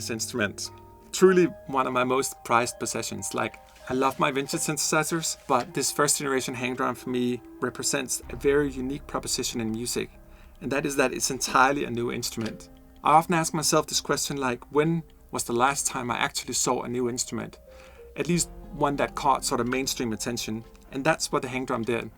this instrument. Truly one of my most prized possessions. Like, I love my vintage synthesizers, but this first generation hang drum for me represents a very unique proposition in music. And that is that it's entirely a new instrument. I often ask myself this question, like, when was the last time I actually saw a new instrument? At least one that caught sort of mainstream attention. And that's what the hang drum did.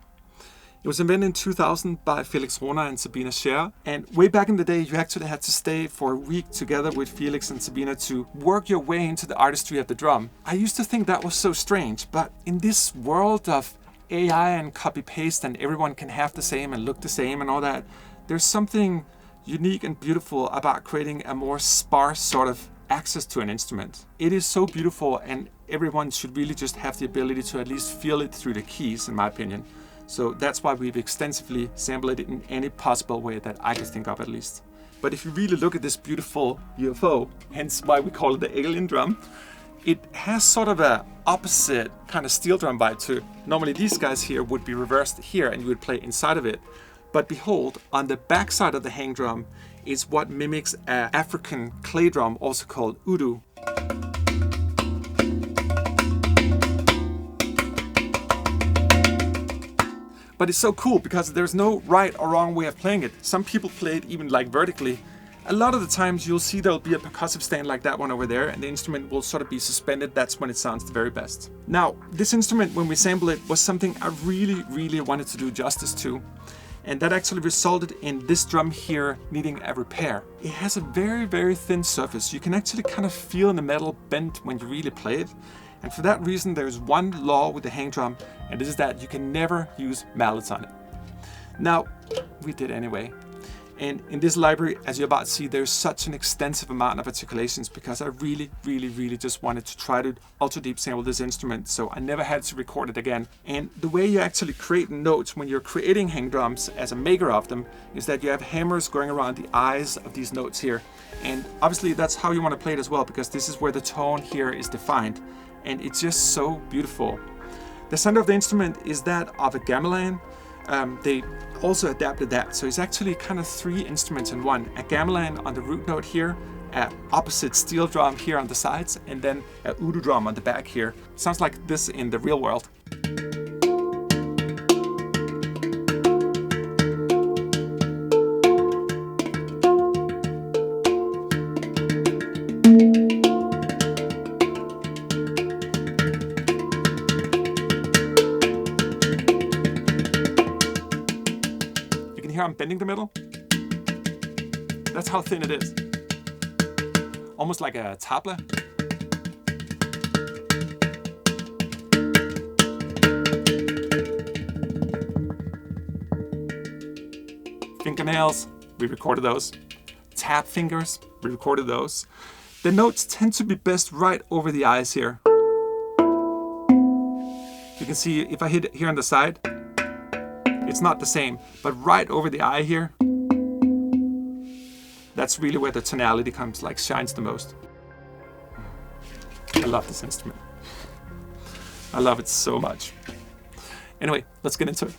It was invented in 2000 by Felix Rohner and Sabina Scher. And way back in the day, you actually had to stay for a week together with Felix and Sabina to work your way into the artistry of the drum. I used to think that was so strange, but in this world of AI and copy-paste and everyone can have the same and look the same and all that, there's something unique and beautiful about creating a more sparse sort of access to an instrument. It is so beautiful, and everyone should really just have the ability to at least feel it through the keys, in my opinion. So that's why we've extensively sampled it in any possible way that I could think of, at least. But if you really look at this beautiful UFO, hence why we call it the alien drum, it has sort of a opposite kind of steel drum vibe to it. Normally these guys here would be reversed here and you would play inside of it. But behold, on the back side of the hang drum is what mimics an African clay drum, also called udu. But it's so cool because there's no right or wrong way of playing it. Some people play it even like vertically. A lot of the times you'll see there'll be a percussive stand like that one over there, and the instrument will sort of be suspended. That's when it sounds the very best. Now, this instrument, when we sampled it, was something I really wanted to do justice to. And that actually resulted in this drum here needing a repair. It has a very thin surface. You can actually kind of feel the metal bend when you really play it. And for that reason, there's one law with the hang drum, and this is that you can never use mallets on it. Now, we did anyway. And in this library, as you're about to see, there's such an extensive amount of articulations because I really just wanted to try to ultra deep sample this instrument, so I never had to record it again. And the way you actually create notes when you're creating hang drums as a maker of them is that you have hammers going around the eyes of these notes here. And obviously that's how you want to play it as well, because this is where the tone here is defined. And it's just so beautiful. The center of the instrument is that of a gamelan. They also adapted that, so it's actually kind of three instruments in one. A gamelan on the root note here, an opposite steel drum here on the sides, and then a udu drum on the back here. Sounds like this in the real world. Here I'm bending the middle. That's how thin it is. Almost like a tabla. Fingernails, we recorded those. Tap fingers, we recorded those. The notes tend to be best right over the eyes here. You can see if I hit it here on the side, it's not the same, but right over the eye here, that's really where the tonality comes, like shines the most. I love this instrument. I love it so much. Anyway, let's get into it.